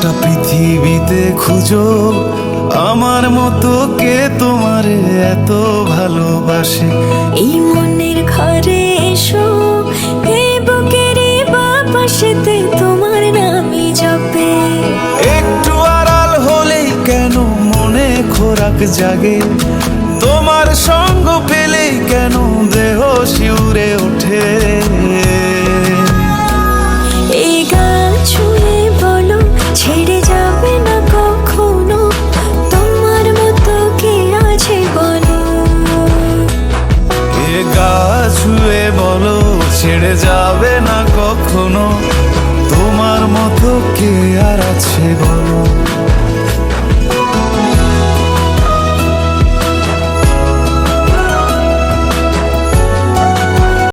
গোটা পৃথিবীতে খুঁজো আমার মতো কে তোমারে এত ভালোবাসে। এই মনের ঘরে এসো, এই বুকের বাপাশেতে তোমার নামই জপে। একটু আড়াল হলেই কেন মনে খোরাক জাগে, তোমার সঙ্গ পেলেই কেন দেহ শিউরে ওঠে। এই গান ছুঁয়ে বলো ছেড়ে যাবে না কখনো, তোমার মতো কে আছে বলো। এ গা ছুঁয়ে বলো ছেড়ে যাবে না কখনো, তোমার মতো কে আর আছে বলো।